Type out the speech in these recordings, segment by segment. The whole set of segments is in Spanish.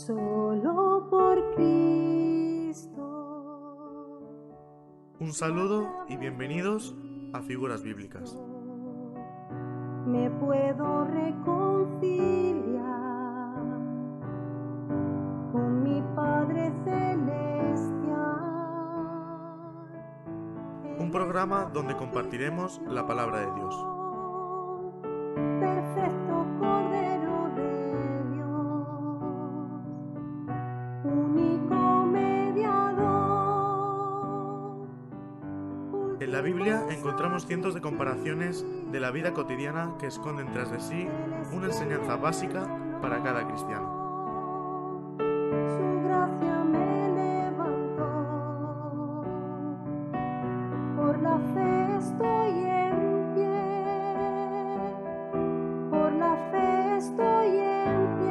solo por Cristo. Un saludo y bienvenidos a Figuras Bíblicas. Me puedo reconciliar con mi Padre Celestial. Un programa donde compartiremos la palabra de Dios. Perfecto Cordero de Dios, único mediador. En la Biblia encontramos cientos de comparaciones de la vida cotidiana que esconden tras de sí una enseñanza básica para cada cristiano. Su gracia me levantó, por la fe estoy en pie, por la fe estoy en pie.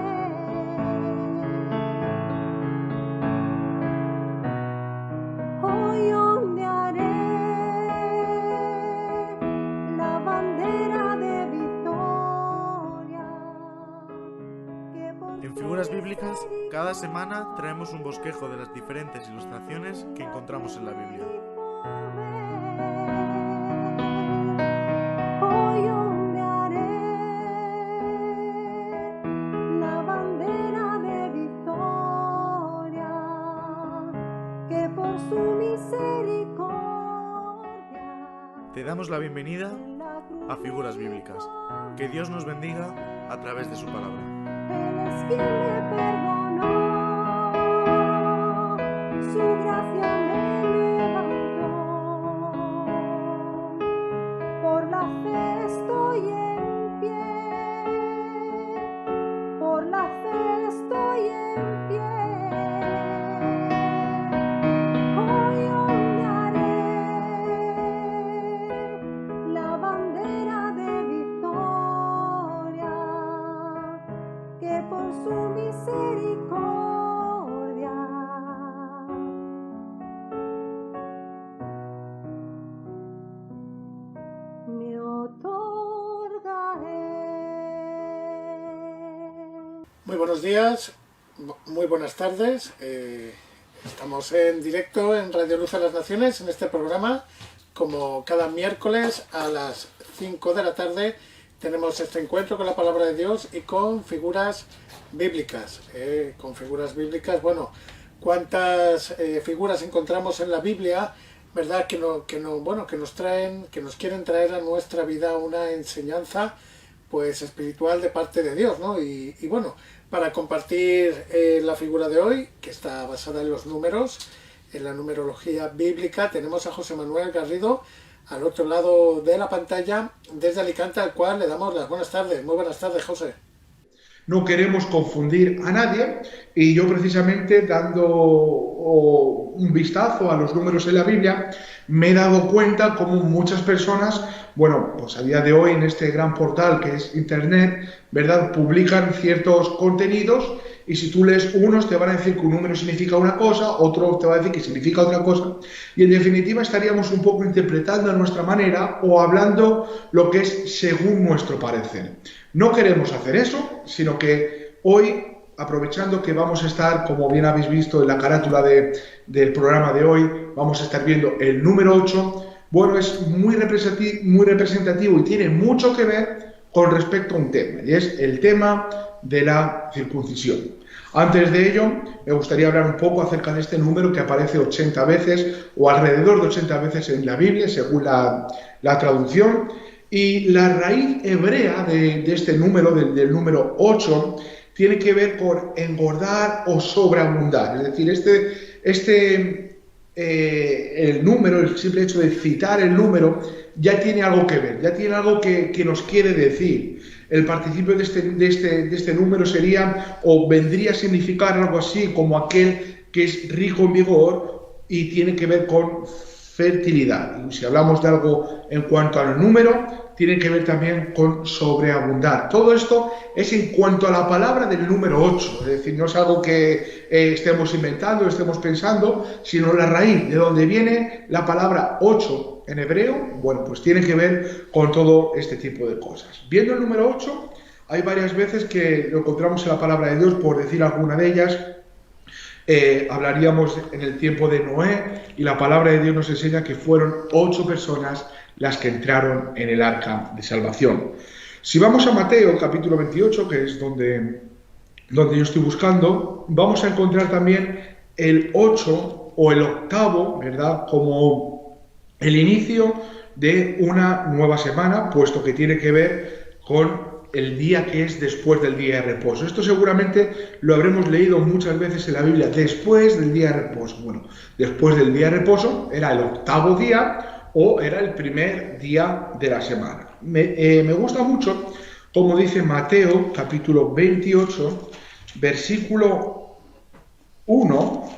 Hoy ondearé la bandera de victoria. En Figuras Bíblicas, cada semana traemos un bosquejo de las diferentes ilustraciones que encontramos en la Biblia. Hoy ondearé la bandera de victoria, que por su misericordia Te damos la bienvenida a Figuras Bíblicas. Que Dios nos bendiga a través de su palabra. Él es quien me perdonó, su gracia me levantó, por la fe estoy en pie, por la fe estoy en pie. Hoy ondearé la bandera de victoria, que por su misericordia me otorgaré. Muy buenos días, muy buenas tardes. Estamos en directo en Radio Luz a las Naciones en este programa. Como cada miércoles a las 5 de la tarde tenemos este encuentro con la Palabra de Dios y con figuras bíblicas. Con figuras bíblicas, bueno, cuántas figuras encontramos en la Biblia, ¿verdad? Que nos quieren traer a nuestra vida una enseñanza pues espiritual de parte de Dios, ¿no? Y bueno, para compartir la figura de hoy, que está basada en los números, en la numerología bíblica, tenemos a José Manuel Garrido al otro lado de la pantalla, desde Alicante, al cual le damos las buenas tardes. Muy buenas tardes, José. No queremos confundir a nadie y yo precisamente dando un vistazo a los números en la Biblia me he dado cuenta como muchas personas, bueno, pues a día de hoy en este gran portal que es Internet, ¿verdad?, publican ciertos contenidos y si tú lees unos te van a decir que un número significa una cosa, otro te va a decir que significa otra cosa y en definitiva estaríamos un poco interpretando a nuestra manera o hablando lo que es según nuestro parecer. No queremos hacer eso, sino que hoy, aprovechando que vamos a estar, como bien habéis visto en la carátula del programa de hoy, vamos a estar viendo el número 8, bueno, es muy representativo y tiene mucho que ver con respecto a un tema, y es el tema de la circuncisión. Antes de ello, me gustaría hablar un poco acerca de este número que aparece 80 veces, o alrededor de 80 veces en la Biblia, según la traducción. Y la raíz hebrea de este número, del número 8, tiene que ver con engordar o sobreabundar. Es decir, el número, el simple hecho de citar el número, ya tiene algo que ver, ya tiene algo que nos quiere decir. El participio de este número sería o vendría a significar algo así como aquel que es rico en vigor y tiene que ver con fertilidad. Y si hablamos de algo en cuanto al número, tiene que ver también con sobreabundar. Todo esto es en cuanto a la palabra del número 8, es decir, no es algo que estemos inventando, estemos pensando, sino la raíz de donde viene la palabra 8 en hebreo, bueno, pues tiene que ver con todo este tipo de cosas. Viendo el número 8, hay varias veces que lo encontramos en la palabra de Dios, por decir alguna de ellas. Hablaríamos en el tiempo de Noé, y la palabra de Dios nos enseña que fueron 8 personas las que entraron en el arca de salvación. Si vamos a Mateo capítulo 28, que es donde yo estoy buscando, vamos a encontrar también el 8 o el octavo, ¿verdad?, como el inicio de una nueva semana, puesto que tiene que ver con el día que es después del día de reposo. Esto seguramente lo habremos leído muchas veces en la Biblia, después del día de reposo. Bueno, después del día de reposo era el octavo día o era el primer día de la semana. Me gusta mucho como dice Mateo capítulo 28, versículo 1,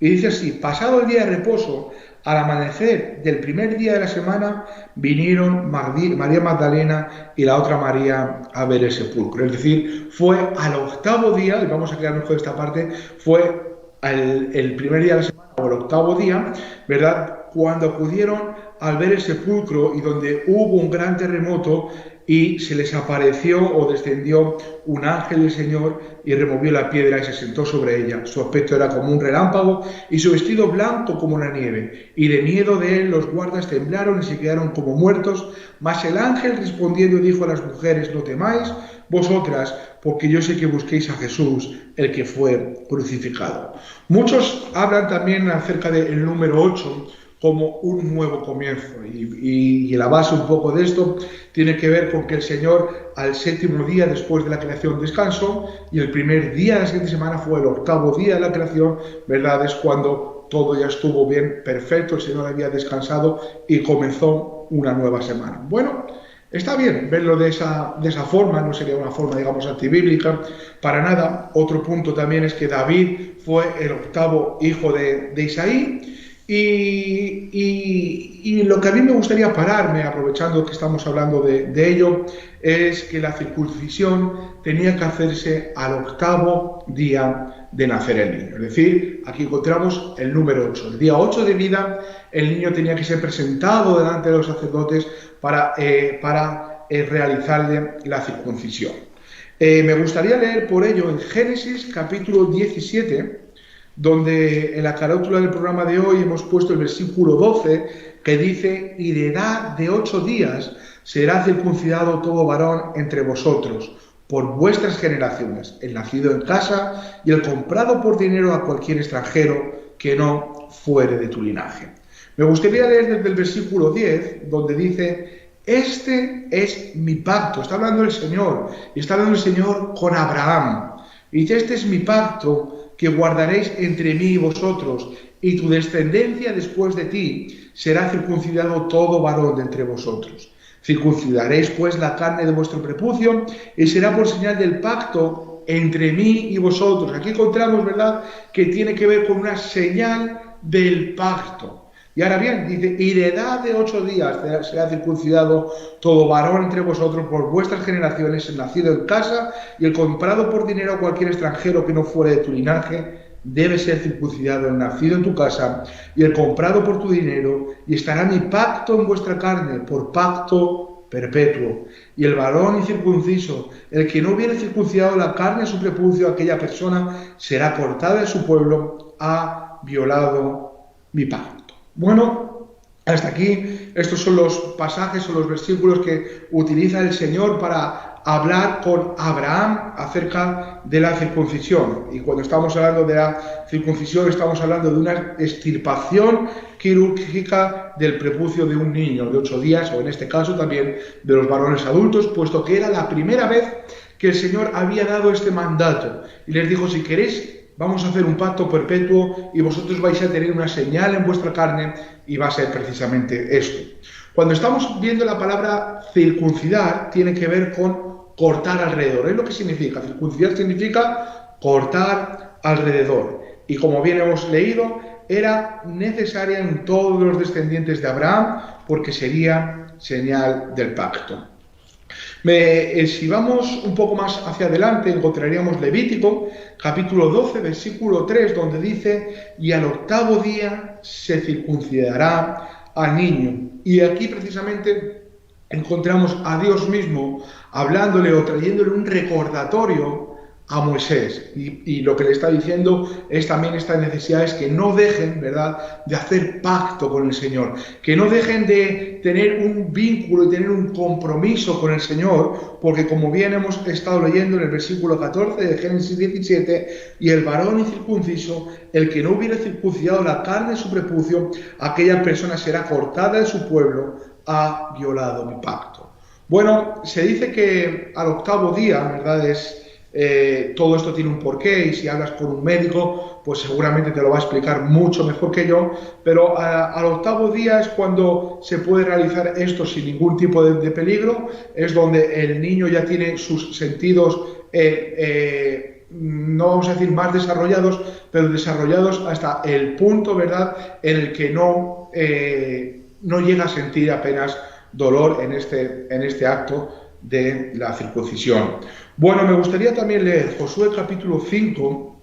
y dice así: pasado el día de reposo, al amanecer del primer día de la semana, vinieron María Magdalena y la otra María a ver el sepulcro. Es decir, fue al octavo día, y vamos a quedarnos con esta parte, fue el primer día de la semana, o el octavo día, ¿verdad?, cuando acudieron al ver el sepulcro, y donde hubo un gran terremoto, y se les apareció o descendió un ángel del Señor y removió la piedra y se sentó sobre ella. Su aspecto era como un relámpago y su vestido blanco como la nieve. Y de miedo de él los guardas temblaron y se quedaron como muertos. Mas el ángel respondiendo dijo a las mujeres: no temáis vosotras, porque yo sé que busquéis a Jesús, el que fue crucificado. Muchos hablan también acerca del número 8 como un nuevo comienzo, y la base un poco de esto tiene que ver con que el Señor al séptimo día después de la creación descansó, y el primer día de la siguiente semana fue el octavo día de la creación, ¿verdad? Es cuando todo ya estuvo bien, perfecto, el Señor había descansado y comenzó una nueva semana. Bueno, está bien verlo de esa forma, no sería una forma, digamos, antibíblica, para nada. Otro punto también es que David fue el octavo hijo de Isaí. Y lo que a mí me gustaría pararme, aprovechando que estamos hablando de ello, es que la circuncisión tenía que hacerse al octavo día de nacer el niño. Es decir, aquí encontramos el número 8. El día 8 de vida, el niño tenía que ser presentado delante de los sacerdotes para realizarle la circuncisión. Me gustaría leer por ello en Génesis capítulo 17, donde en la carátula del programa de hoy hemos puesto el versículo 12, que dice: y de edad de 8 días será circuncidado todo varón entre vosotros, por vuestras generaciones, el nacido en casa y el comprado por dinero a cualquier extranjero que no fuere de tu linaje. Me gustaría leer desde el versículo 10, donde dice: este es mi pacto. Está hablando el Señor, y está hablando el Señor con Abraham. Y dice: este es mi pacto que guardaréis entre mí y vosotros, y tu descendencia después de ti será circuncidado todo varón de entre vosotros. Circuncidaréis pues la carne de vuestro prepucio, y será por señal del pacto entre mí y vosotros. Aquí encontramos, ¿verdad?, que tiene que ver con una señal del pacto. Y ahora bien, dice: y de edad de 8 días será circuncidado todo varón entre vosotros por vuestras generaciones, el nacido en casa y el comprado por dinero a cualquier extranjero que no fuere de tu linaje, debe ser circuncidado el nacido en tu casa y el comprado por tu dinero, y estará mi pacto en vuestra carne por pacto perpetuo. Y el varón incircunciso, el que no hubiere circuncidado la carne a su prepucio, aquella persona será cortada de su pueblo, ha violado mi pacto. Bueno, hasta aquí estos son los pasajes o los versículos que utiliza el Señor para hablar con Abraham acerca de la circuncisión. Y cuando estamos hablando de la circuncisión, estamos hablando de una extirpación quirúrgica del prepucio de un niño de 8 días, o en este caso también de los varones adultos, puesto que era la primera vez que el Señor había dado este mandato. Y les dijo: si queréis, vamos a hacer un pacto perpetuo y vosotros vais a tener una señal en vuestra carne, y va a ser precisamente esto. Cuando estamos viendo la palabra circuncidar, tiene que ver con cortar alrededor. ¿Es lo que significa? Circuncidar significa cortar alrededor. Y como bien hemos leído, era necesaria en todos los descendientes de Abraham, porque sería señal del pacto. Si vamos un poco más hacia adelante, encontraríamos Levítico, capítulo 12, versículo 3, donde dice: y al octavo día se circuncidará al niño. Y aquí precisamente encontramos a Dios mismo hablándole o trayéndole un recordatorio a Moisés, y lo que le está diciendo es también esta necesidad, es que no dejen, ¿verdad?, de hacer pacto con el Señor, que no dejen de tener un vínculo y tener un compromiso con el Señor, porque como bien hemos estado leyendo en el versículo 14 de Génesis 17, y el varón incircunciso, el que no hubiera circuncidado la carne de su prepucio, aquella persona será cortada de su pueblo, ha violado mi pacto. Bueno, se dice que al octavo día, ¿verdad?, todo esto tiene un porqué, y si hablas con un médico, pues seguramente te lo va a explicar mucho mejor que yo, pero al octavo día es cuando se puede realizar esto sin ningún tipo de peligro, es donde el niño ya tiene sus sentidos, no vamos a decir más desarrollados, pero desarrollados hasta el punto, ¿verdad?, en el que no llega a sentir apenas dolor en este acto de la circuncisión. Bueno, me gustaría también leer Josué capítulo 5.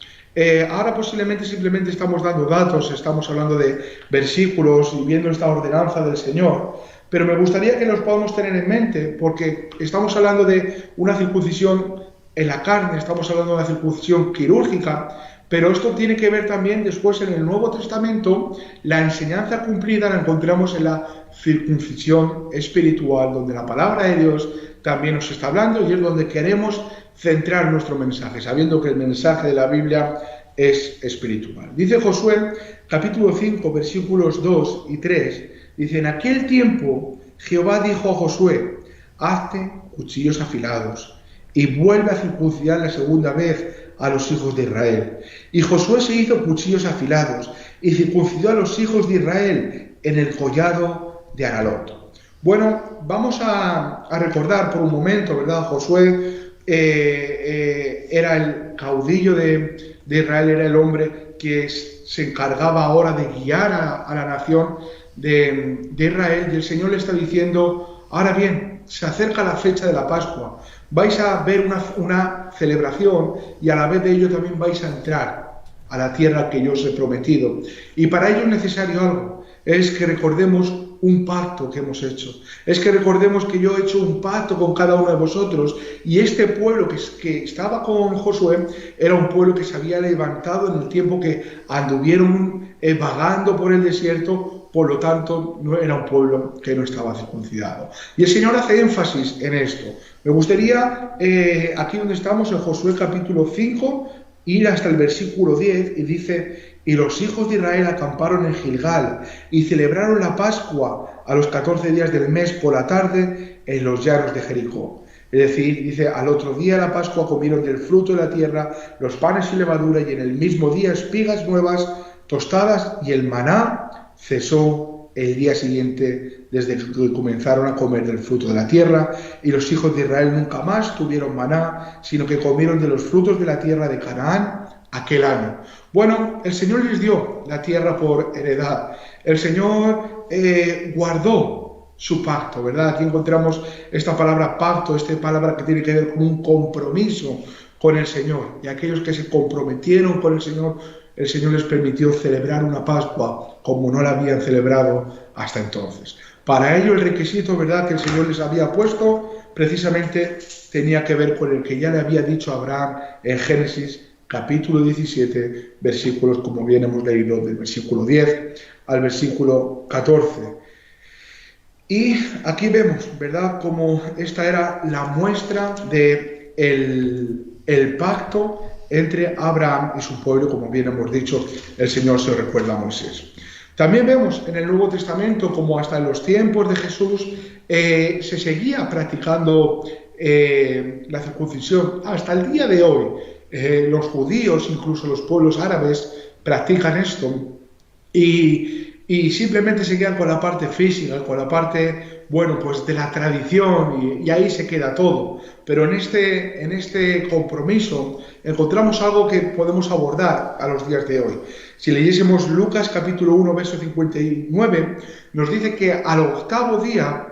Ahora posiblemente simplemente estamos dando datos, estamos hablando de versículos y viendo esta ordenanza del Señor, pero me gustaría que los podamos tener en mente, porque estamos hablando de una circuncisión en la carne, estamos hablando de una circuncisión quirúrgica, pero esto tiene que ver también después en el Nuevo Testamento. La enseñanza cumplida la encontramos en la circuncisión espiritual, donde la palabra de Dios también nos está hablando, y es donde queremos centrar nuestro mensaje, sabiendo que el mensaje de la Biblia es espiritual. Dice Josué, capítulo 5, versículos 2 y 3, dice: en aquel tiempo Jehová dijo a Josué: hazte cuchillos afilados, y vuelve a circuncidar la segunda vez a los hijos de Israel. Y Josué se hizo cuchillos afilados, y circuncidó a los hijos de Israel en el collado de Aralot. Bueno, vamos a recordar por un momento, ¿verdad? Josué era el caudillo de Israel, era el hombre que se encargaba ahora de guiar a la nación de Israel, y el Señor le está diciendo: ahora bien, se acerca la fecha de la Pascua, vais a ver una celebración, y a la vez de ello también vais a entrar a la tierra que yo os he prometido, y para ello es necesario algo, es que recordemos un pacto que hemos hecho, es que recordemos que yo he hecho un pacto con cada uno de vosotros, y este pueblo que estaba con Josué era un pueblo que se había levantado en el tiempo que anduvieron vagando por el desierto, por lo tanto no era un pueblo que no estaba circuncidado. Y el Señor hace énfasis en esto. Me gustaría, aquí donde estamos, en Josué capítulo 5, ir hasta el versículo 10, y dice: y los hijos de Israel acamparon en Gilgal, y celebraron la Pascua a los 14 días del mes por la tarde en los llanos de Jericó. Es decir, dice, al otro día de la Pascua comieron del fruto de la tierra, los panes y levadura, y en el mismo día espigas nuevas, tostadas, y el maná cesó el día siguiente, desde que comenzaron a comer del fruto de la tierra, y los hijos de Israel nunca más tuvieron maná, sino que comieron de los frutos de la tierra de Canaán aquel año. Bueno, el Señor les dio la tierra por heredad. El Señor guardó su pacto, ¿verdad? Aquí encontramos esta palabra pacto, esta palabra que tiene que ver con un compromiso con el Señor. Y aquellos que se comprometieron con el Señor les permitió celebrar una Pascua como no la habían celebrado hasta entonces. Para ello el requisito, ¿verdad?, que el Señor les había puesto, precisamente tenía que ver con el que ya le había dicho a Abraham en Génesis capítulo 17, versículos, como bien hemos leído, del versículo 10 al versículo 14. Y aquí vemos, ¿verdad?, como esta era la muestra de el pacto entre Abraham y su pueblo, como bien hemos dicho, el Señor se lo recuerda a Moisés. También vemos en el Nuevo Testamento como hasta en los tiempos de Jesús se seguía practicando la circuncisión. Hasta el día de hoy los judíos, incluso los pueblos árabes, practican esto, y simplemente se quedan con la parte física, con la parte, bueno, pues de la tradición, y ahí se queda todo. Pero en este compromiso encontramos algo que podemos abordar a los días de hoy. Si leyésemos Lucas capítulo 1, verso 59, nos dice que al octavo día,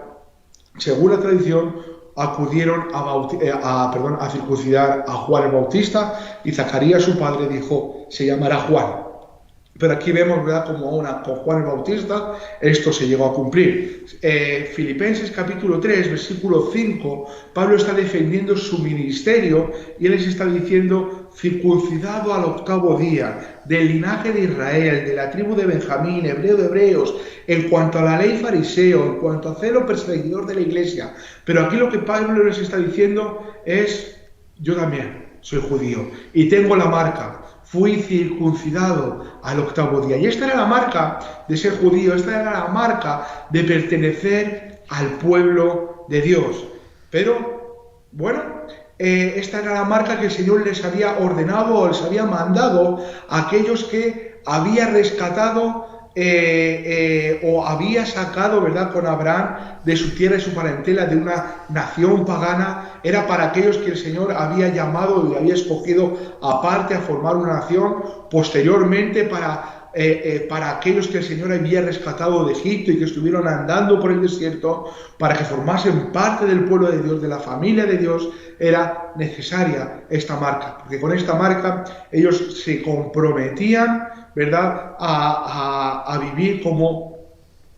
según la tradición, acudieron a circuncidar a Juan el Bautista, y Zacarías, su padre, dijo: se llamará Juan. Pero aquí vemos, ¿verdad?, como con Juan el Bautista esto se llegó a cumplir. Filipenses capítulo 3, versículo 5, Pablo está defendiendo su ministerio y él les está diciendo: circuncidado al 8º día, del linaje de Israel, de la tribu de Benjamín, hebreo de hebreos, en cuanto a la ley fariseo, en cuanto a celo perseguidor de la iglesia. Pero aquí lo que Pablo les está diciendo es: yo también soy judío y tengo la marca. Fui circuncidado al 8º día. Y esta era la marca de ser judío, esta era la marca de pertenecer al pueblo de Dios. Pero, bueno, esta era la marca que el Señor les había ordenado o les había mandado a aquellos que había rescatado o había sacado, ¿verdad?, con Abraham de su tierra y su parentela, de una nación pagana. Era para aquellos que el Señor había llamado y había escogido aparte a formar una nación. Posteriormente para aquellos que el Señor había rescatado de Egipto y que estuvieron andando por el desierto, para que formasen parte del pueblo de Dios, de la familia de Dios, era necesaria esta marca, porque con esta marca ellos se comprometían, ¿verdad?, a vivir como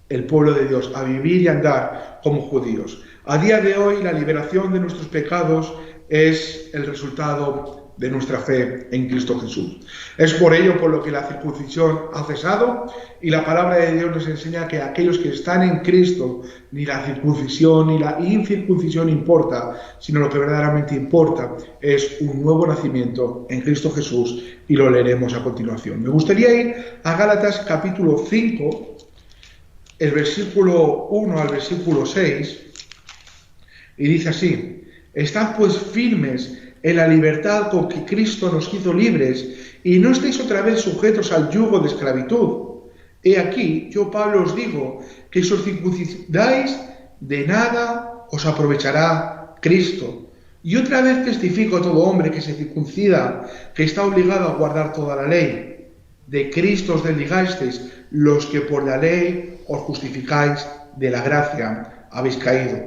el pueblo de Dios, a vivir y andar como judíos. A día de hoy, la liberación de nuestros pecados es el resultado de nuestra fe en Cristo Jesús. Es por ello por lo que la circuncisión ha cesado, y la palabra de Dios nos enseña que aquellos que están en Cristo, ni la circuncisión ni la incircuncisión importa, sino lo que verdaderamente importa es un nuevo nacimiento en Cristo Jesús, y lo leeremos a continuación. Me gustaría ir a Gálatas capítulo 5, el versículo 1 al versículo 6, y dice así: estad pues firmes en la libertad con que Cristo nos hizo libres, y no estéis otra vez sujetos al yugo de esclavitud. He aquí, yo Pablo os digo, que si os circuncidáis, de nada os aprovechará Cristo. Y otra vez testifico a todo hombre que se circuncida, que está obligado a guardar toda la ley. De Cristo os desligasteis, los que por la ley os justificáis, de la gracia habéis caído.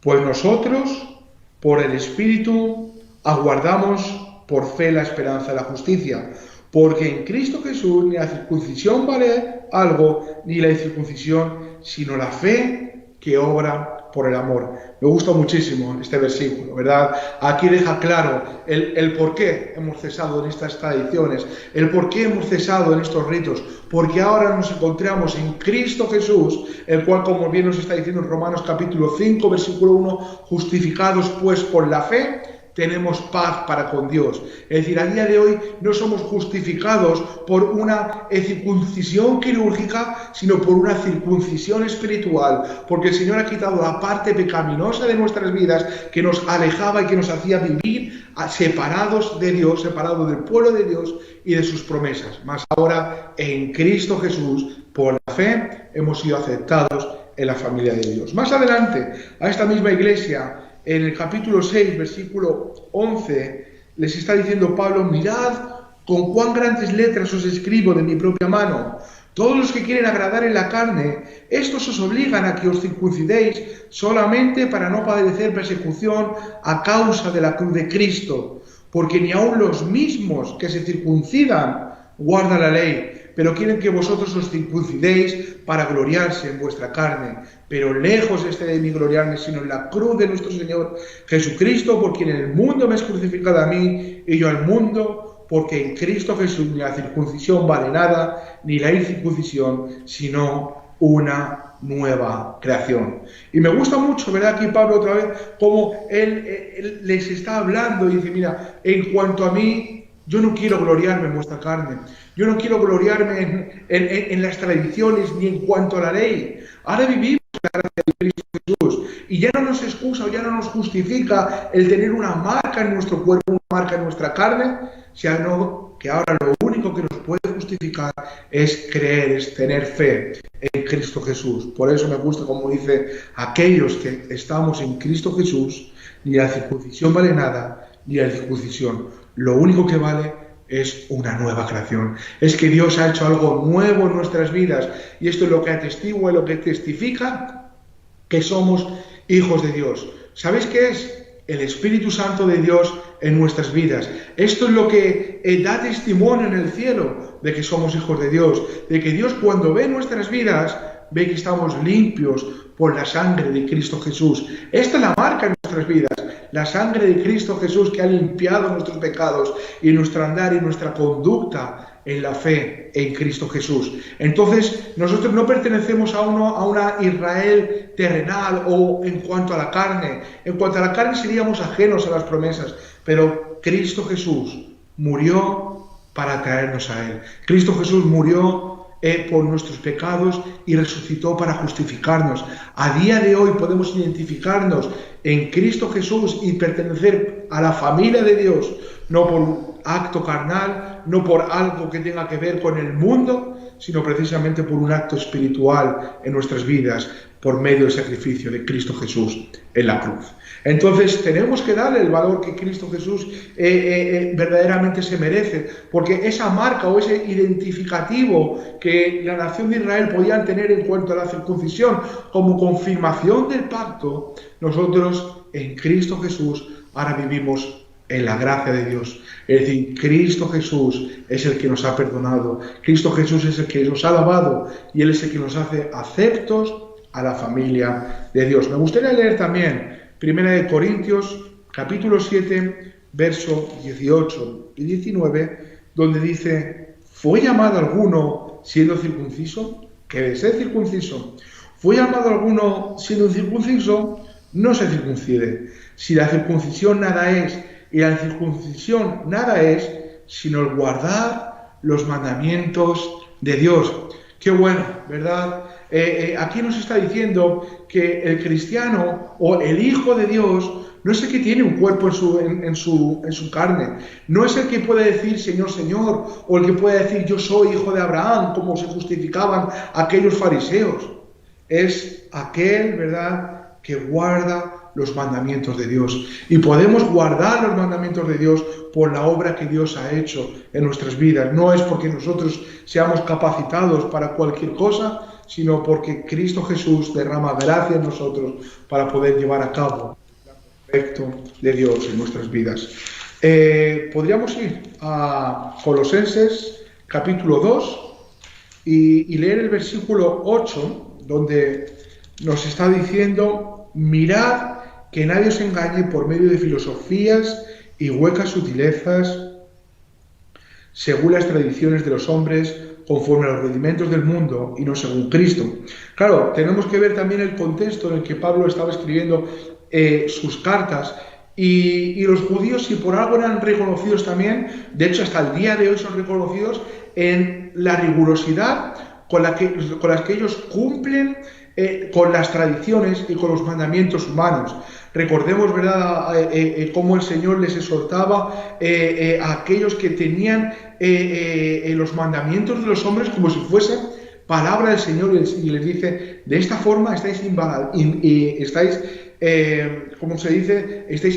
Pues nosotros, por el Espíritu, aguardamos por fe la esperanza de la justicia, porque en Cristo Jesús ni la circuncisión vale algo, ni la incircuncisión, sino la fe que obra por el amor. Me gusta muchísimo este versículo, ¿verdad? Aquí deja claro el por qué hemos cesado en estas tradiciones, el por qué hemos cesado en estos ritos, porque ahora nos encontramos en Cristo Jesús, el cual, como bien nos está diciendo en Romanos capítulo 5, versículo 1, justificados pues por la fe, tenemos paz para con Dios. Es decir, a día de hoy no somos justificados por una circuncisión quirúrgica, sino por una circuncisión espiritual, porque el Señor ha quitado la parte pecaminosa de nuestras vidas que nos alejaba y que nos hacía vivir separados de Dios, separados del pueblo de Dios y de sus promesas. Mas ahora, en Cristo Jesús, por la fe, hemos sido aceptados en la familia de Dios. Más adelante, a esta misma iglesia, en el capítulo 6, versículo 11, les está diciendo Pablo: mirad con cuán grandes letras os escribo de mi propia mano. Todos los que quieren agradar en la carne, estos os obligan a que os circuncidéis solamente para no padecer persecución a causa de la cruz de Cristo. Porque ni aun los mismos que se circuncidan guardan la ley, pero quieren que vosotros os circuncidéis para gloriarse en vuestra carne. Pero lejos esté de mí gloriarme, sino en la cruz de nuestro Señor Jesucristo, por quien en el mundo me es crucificado a mí, y yo al mundo, porque en Cristo Jesús ni la circuncisión vale nada, ni la incircuncisión, sino una nueva creación. Y me gusta mucho, ¿verdad?, aquí Pablo otra vez, como él les está hablando y dice: mira, en cuanto a mí, yo no quiero gloriarme en vuestra carne, yo no quiero gloriarme en las tradiciones ni en cuanto a la ley. Ahora vivimos la gracia de Cristo Jesús, y ya no nos excusa o ya no nos justifica el tener una marca en nuestro cuerpo, una marca en nuestra carne, sino que ahora lo único que nos puede justificar es creer, es tener fe en Cristo Jesús. Por eso me gusta como dice: aquellos que estamos en Cristo Jesús, ni la circuncisión vale nada, ni la circuncisión. Lo único que vale es una nueva creación. Es que Dios ha hecho algo nuevo en nuestras vidas, y esto es lo que atestigua y lo que testifica que somos hijos de Dios. ¿Sabéis qué es? el Espíritu Santo de Dios en nuestras vidas. Esto es lo que da testimonio en el cielo de que somos hijos de Dios, de que Dios cuando ve nuestras vidas, ve que estamos limpios por la sangre de Cristo Jesús. Esta es la marca en nuestras vidas, la sangre de Cristo Jesús que ha limpiado nuestros pecados y nuestro andar y nuestra conducta en la fe en Cristo Jesús. Entonces, nosotros no pertenecemos a una Israel terrenal o en cuanto a la carne. En cuanto a la carne seríamos ajenos a las promesas, pero Cristo Jesús murió para traernos a Él. Cristo Jesús murió por nuestros pecados y resucitó para justificarnos. A día de hoy podemos identificarnos en Cristo Jesús y pertenecer a la familia de Dios, no por un acto carnal, no por algo que tenga que ver con el mundo, sino precisamente por un acto espiritual en nuestras vidas, por medio del sacrificio de Cristo Jesús en la cruz. Entonces tenemos que darle el valor que Cristo Jesús verdaderamente se merece, porque esa marca o ese identificativo que la nación de Israel podían tener en cuanto a la circuncisión como confirmación del pacto, nosotros en Cristo Jesús ahora vivimos en la gracia de Dios. Es decir, Cristo Jesús es el que nos ha perdonado, Cristo Jesús es el que nos ha lavado y Él es el que nos hace aceptos a la familia de Dios. Me gustaría leer también 1 Corintios capítulo 7, verso 18 y 19, donde dice: ¿fue llamado alguno siendo circunciso? Que de ser circunciso. ¿Fue llamado alguno siendo incircunciso? No se circuncide. Si la circuncisión nada es, y la circuncisión nada es, sino el guardar los mandamientos de Dios. Qué bueno, ¿verdad? Aquí nos está diciendo que el cristiano o el Hijo de Dios no es el que tiene un cuerpo en su carne, no es el que puede decir Señor, Señor, o el que puede decir yo soy hijo de Abraham, como se justificaban aquellos fariseos. Es aquel, ¿verdad?, que guarda los mandamientos de Dios. Y podemos guardar los mandamientos de Dios por la obra que Dios ha hecho en nuestras vidas. No es porque nosotros seamos capacitados para cualquier cosa, sino porque Cristo Jesús derrama gracia en nosotros para poder llevar a cabo el perfecto de Dios en nuestras vidas. Podríamos ir a Colosenses capítulo 2 y leer el versículo 8, donde nos está diciendo: mirad que nadie os engañe por medio de filosofías y huecas sutilezas, según las tradiciones de los hombres, conforme a los rudimentos del mundo y no según Cristo. Claro, tenemos que ver también el contexto en el que Pablo estaba escribiendo sus cartas, y los judíos, si por algo eran reconocidos también, de hecho hasta el día de hoy son reconocidos en la rigurosidad con las que ellos cumplen con las tradiciones y con los mandamientos humanos. Recordemos, ¿verdad?, cómo el Señor les exhortaba a aquellos que tenían los mandamientos de los hombres como si fuesen palabra del Señor, y les dice: de esta forma estáis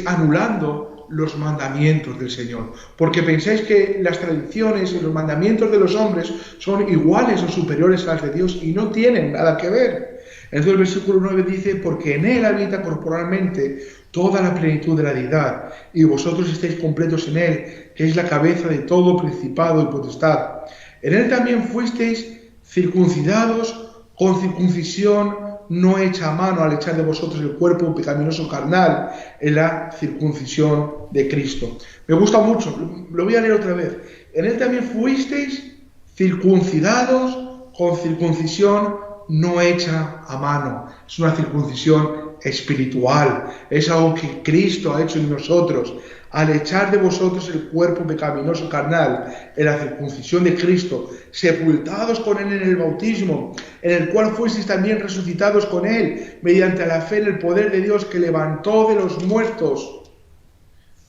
anulando los mandamientos del Señor, porque pensáis que las tradiciones y los mandamientos de los hombres son iguales o superiores a las de Dios, y no tienen nada que ver. Entonces el versículo 9 dice: porque en Él habita corporalmente toda la plenitud de la deidad, y vosotros estáis completos en Él, que es la cabeza de todo principado y potestad. En Él también fuisteis circuncidados con circuncisión no hecha a mano, al echar de vosotros el cuerpo pecaminoso carnal en la circuncisión de Cristo. Me gusta mucho, lo voy a leer otra vez. En Él también fuisteis circuncidados con circuncisión no hecha a mano. Es una circuncisión espiritual, es algo que Cristo ha hecho en nosotros, al echar de vosotros el cuerpo pecaminoso carnal en la circuncisión de Cristo, sepultados con Él en el bautismo, en el cual fuisteis también resucitados con Él, mediante la fe en el poder de Dios que levantó de los muertos.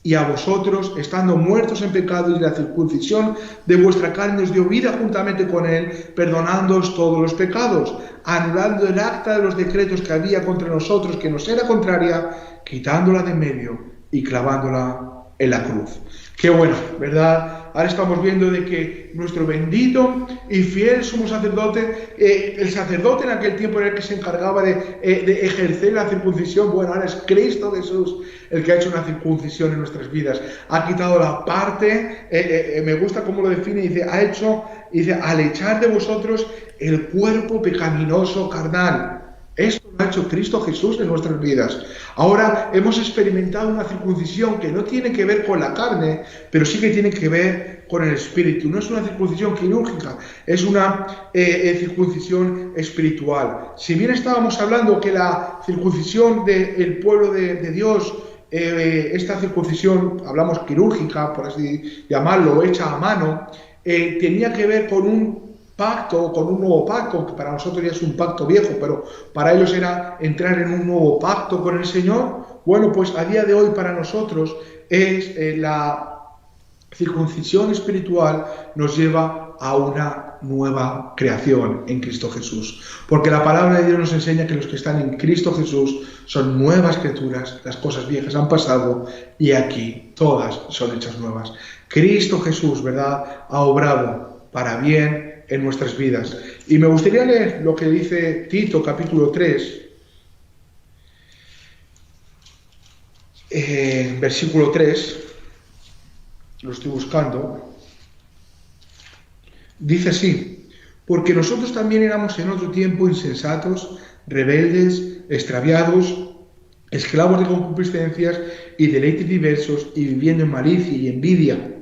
Y a vosotros, estando muertos en pecado, y la circuncisión de vuestra carne os dio vida juntamente con Él, perdonándoos todos los pecados, anulando el acta de los decretos que había contra nosotros, que nos era contraria, quitándola de medio y clavándola en la cruz. Qué bueno, ¿verdad? Ahora estamos viendo de que nuestro bendito y fiel sumo sacerdote, el sacerdote en aquel tiempo era el que se encargaba de ejercer la circuncisión. Bueno, ahora es Cristo Jesús el que ha hecho una circuncisión en nuestras vidas. Ha quitado la parte, me gusta cómo lo define, dice, al echar de vosotros el cuerpo pecaminoso carnal. Esto lo ha hecho Cristo Jesús en nuestras vidas. Ahora hemos experimentado una circuncisión que no tiene que ver con la carne, pero sí que tiene que ver con el espíritu. No es una circuncisión quirúrgica, es una circuncisión espiritual. Si bien estábamos hablando que la circuncisión del pueblo de Dios, esta circuncisión, hablamos quirúrgica, por así llamarlo, hecha a mano, tenía que ver con un pacto, con un nuevo pacto, que para nosotros ya es un pacto viejo, pero para ellos era entrar en un nuevo pacto con el Señor. Bueno, pues a día de hoy para nosotros es la circuncisión espiritual, nos lleva a una nueva creación en Cristo Jesús, porque la palabra de Dios nos enseña que los que están en Cristo Jesús son nuevas criaturas, las cosas viejas han pasado y aquí todas son hechas nuevas. Cristo Jesús, ¿verdad?, ha obrado para bien en nuestras vidas. Y me gustaría leer lo que dice Tito, capítulo 3, versículo 3, lo estoy buscando, dice así: porque nosotros también éramos en otro tiempo insensatos, rebeldes, extraviados, esclavos de concupiscencias y deleites diversos, y viviendo en malicia y envidia,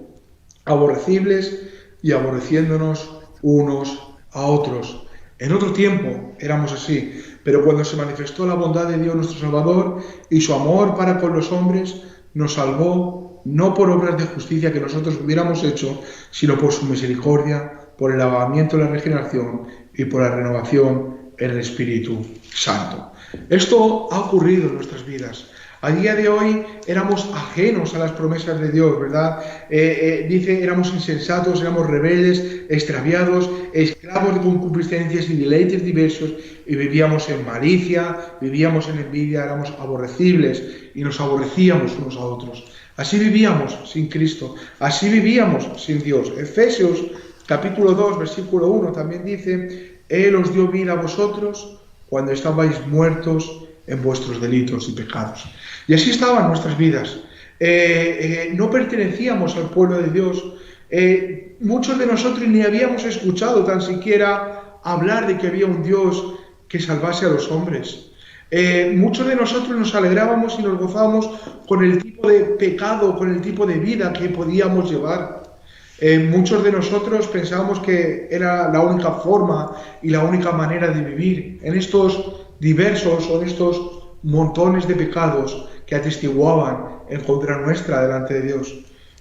aborrecibles y aborreciéndonos unos a otros. En otro tiempo éramos así, pero cuando se manifestó la bondad de Dios nuestro Salvador y su amor para con los hombres, nos salvó no por obras de justicia que nosotros hubiéramos hecho, sino por su misericordia, por el lavamiento de la regeneración y por la renovación en el Espíritu Santo. Esto ha ocurrido en nuestras vidas. A día de hoy éramos ajenos a las promesas de Dios, ¿verdad? Dice, éramos insensatos, éramos rebeldes, extraviados, esclavos de concupiscencias y deleites diversos, y vivíamos en malicia, vivíamos en envidia, éramos aborrecibles y nos aborrecíamos unos a otros. Así vivíamos sin Cristo, así vivíamos sin Dios. Efesios capítulo 2, versículo 1 también dice: Él os dio vida a vosotros cuando estabais muertos en vuestros delitos y pecados. Y así estaban nuestras vidas. No pertenecíamos al pueblo de Dios. Muchos de nosotros ni habíamos escuchado tan siquiera hablar de que había un Dios que salvase a los hombres. Muchos de nosotros nos alegrábamos y nos gozábamos con el tipo de pecado, con el tipo de vida que podíamos llevar. Muchos de nosotros pensábamos que era la única forma y la única manera de vivir en estos diversos o en estos montones de pecados que atestiguaban en contra nuestra delante de Dios.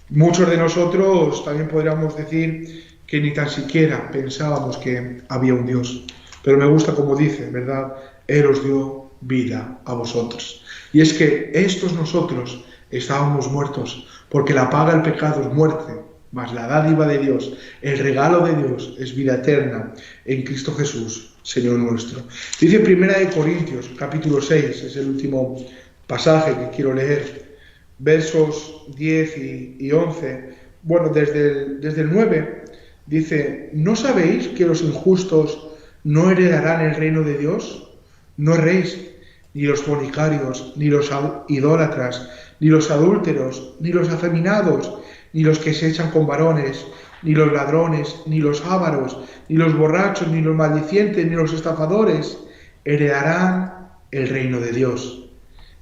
Muchos de nosotros también podríamos decir que ni tan siquiera pensábamos que había un Dios. Pero me gusta como dice, ¿verdad? Él os dio vida a vosotros. Y es que estos nosotros estábamos muertos, porque la paga del pecado es muerte, mas la dádiva de Dios, el regalo de Dios es vida eterna en Cristo Jesús, Señor nuestro. Dice 1 Corintios, capítulo 6, es el último pasaje que quiero leer, versos 10 y 11. Bueno, desde el 9 dice: ¿no sabéis que los injustos no heredarán el reino de Dios? No erréis, ni los fornicarios, ni los idólatras, ni los adúlteros, ni los afeminados, ni los que se echan con varones, ni los ladrones, ni los ávaros, ni los borrachos, ni los maldicientes, ni los estafadores heredarán el reino de Dios.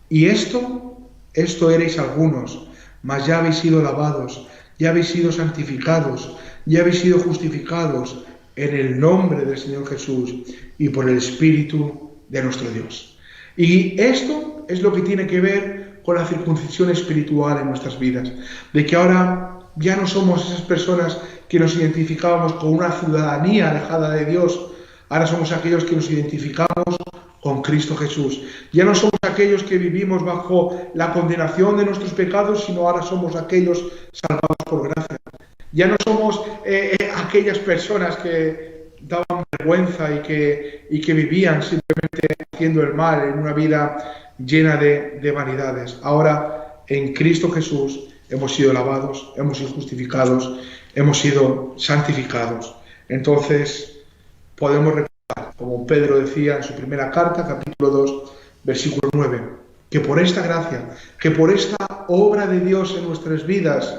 Y esto erais algunos, mas ya habéis sido lavados, ya habéis sido santificados, ya habéis sido justificados en el nombre del Señor Jesús y por el Espíritu de nuestro Dios. Y esto es lo que tiene que ver con la circuncisión espiritual en nuestras vidas, de que ahora ya no somos esas personas que nos identificábamos con una ciudadanía alejada de Dios, ahora somos aquellos que nos identificamos con Cristo Jesús. Ya no somos aquellos que vivimos bajo la condenación de nuestros pecados, sino ahora somos aquellos salvados por gracia. Ya no somos aquellas personas que daban vergüenza y que vivían simplemente haciendo el mal en una vida llena de vanidades. Ahora, en Cristo Jesús, hemos sido lavados, hemos sido justificados, hemos sido santificados. Entonces podemos recordar, como Pedro decía en su primera carta, capítulo 2, versículo 9, que por esta gracia, que por esta obra de Dios en nuestras vidas,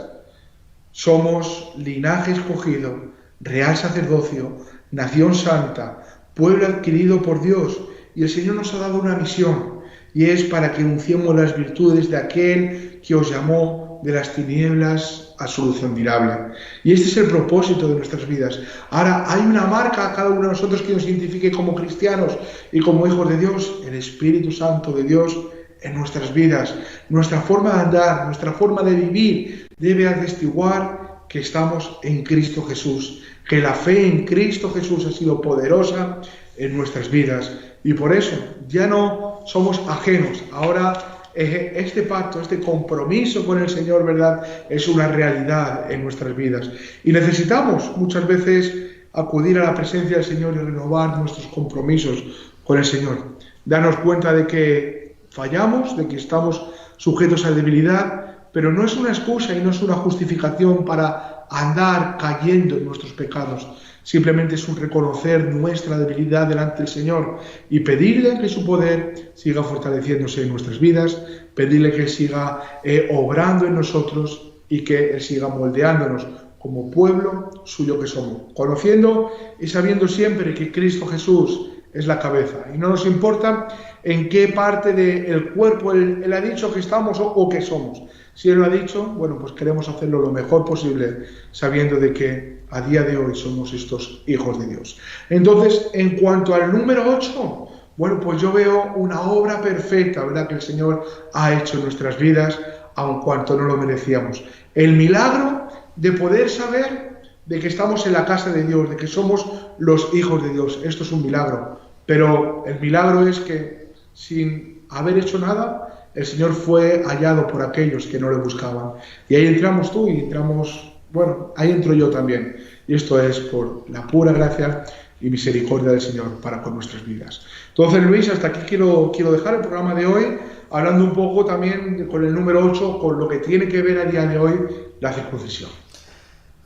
somos linaje escogido, real sacerdocio, nación santa, pueblo adquirido por Dios, y el Señor nos ha dado una misión, y es para que anunciemos las virtudes de aquel que os llamó de las tinieblas a su luz admirable. Y este es el propósito de nuestras vidas. Ahora, hay una marca a cada uno de nosotros que nos identifique como cristianos y como hijos de Dios, el Espíritu Santo de Dios en nuestras vidas. Nuestra forma de andar, nuestra forma de vivir debe atestiguar que estamos en Cristo Jesús, que la fe en Cristo Jesús ha sido poderosa en nuestras vidas. Y por eso ya no somos ajenos. Ahora este pacto, este compromiso con el Señor, ¿verdad?, es una realidad en nuestras vidas. Y necesitamos muchas veces acudir a la presencia del Señor y renovar nuestros compromisos con el Señor. Darnos cuenta de que fallamos, de que estamos sujetos a debilidad, pero no es una excusa y no es una justificación para andar cayendo en nuestros pecados. Simplemente es un reconocer nuestra debilidad delante del Señor y pedirle que su poder siga fortaleciéndose en nuestras vidas, pedirle que siga obrando en nosotros y que Él siga moldeándonos como pueblo suyo que somos, conociendo y sabiendo siempre que Cristo Jesús es la cabeza. Y no nos importa en qué parte del cuerpo Él ha dicho que estamos o que somos. Si Él lo ha dicho, bueno, pues queremos hacerlo lo mejor posible, sabiendo de que a día de hoy somos estos hijos de Dios. Entonces, en cuanto al número 8, bueno, pues yo veo una obra perfecta, ¿verdad?, que el Señor ha hecho en nuestras vidas, aun cuanto no lo merecíamos. El milagro de poder saber de que estamos en la casa de Dios, de que somos los hijos de Dios. Esto es un milagro. Pero el milagro es que, sin haber hecho nada, el Señor fue hallado por aquellos que no le buscaban. Y ahí entramos tú y entramos, bueno, ahí entro yo también. Y esto es por la pura gracia y misericordia del Señor para con nuestras vidas. Entonces, Luis, hasta aquí quiero dejar el programa de hoy, hablando un poco también con el número 8, con lo que tiene que ver a día de hoy la circuncisión.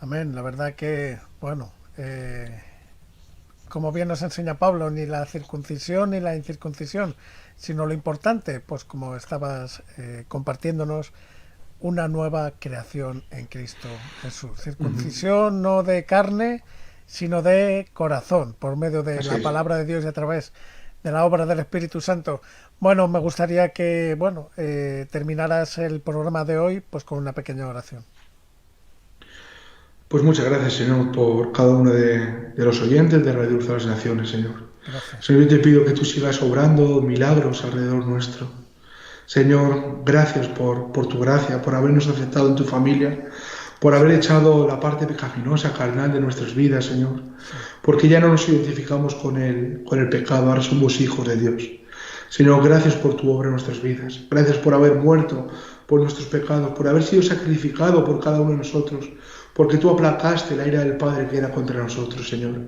Amén. La verdad que, bueno, como bien nos enseña Pablo, ni la circuncisión ni la incircuncisión, sino lo importante, pues como estabas compartiéndonos, una nueva creación en Cristo Jesús. Circuncisión no de carne, sino de corazón, por medio de la palabra de Dios y a través de la obra del Espíritu Santo. Bueno, me gustaría que, bueno, terminaras el programa de hoy pues con una pequeña oración. Pues muchas gracias, Señor, por cada uno de los oyentes de Radio Luz a las Naciones, Señor. Gracias. Señor, yo te pido que tú sigas obrando milagros alrededor nuestro. Señor, gracias por tu gracia, por habernos aceptado en tu familia, por haber echado la parte pecaminosa, carnal de nuestras vidas, Señor, porque ya no nos identificamos con el pecado, ahora somos hijos de Dios. Señor, gracias por tu obra en nuestras vidas, gracias por haber muerto por nuestros pecados, por haber sido sacrificado por cada uno de nosotros, porque tú aplacaste la ira del Padre que era contra nosotros, Señor.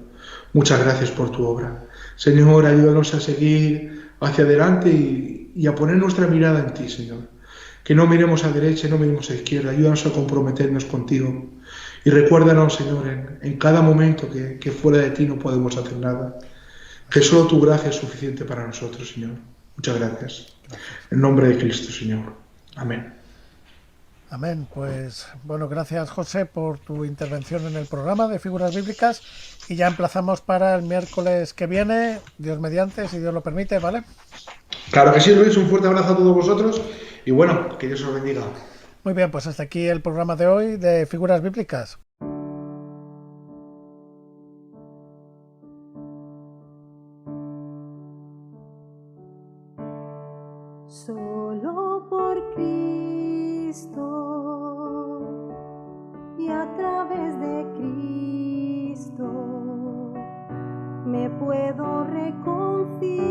Muchas gracias por tu obra. Señor, ayúdanos a seguir hacia adelante y a poner nuestra mirada en ti, Señor. Que no miremos a derecha y no miremos a izquierda. Ayúdanos a comprometernos contigo. Y recuérdanos, Señor, en cada momento que fuera de ti no podemos hacer nada. Que solo tu gracia es suficiente para nosotros, Señor. Muchas gracias. En nombre de Cristo, Señor. Amén. Amén. Pues bueno, gracias, José, por tu intervención en el programa de Figuras Bíblicas y ya emplazamos para el miércoles que viene, Dios mediante, si Dios lo permite, ¿vale? Claro que sí, Luis, un fuerte abrazo a todos vosotros y bueno, que Dios os bendiga. Muy bien, pues hasta aquí el programa de hoy de Figuras Bíblicas. Solo por Cristo y a través de Cristo me puedo reconciliar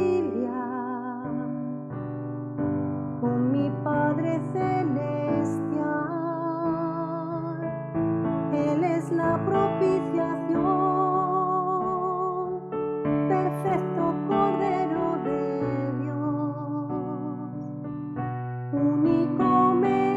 con mi Padre Celestial. Él es la propiciación, perfecto Cordero de Dios, único mediador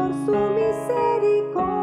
por su misericordia.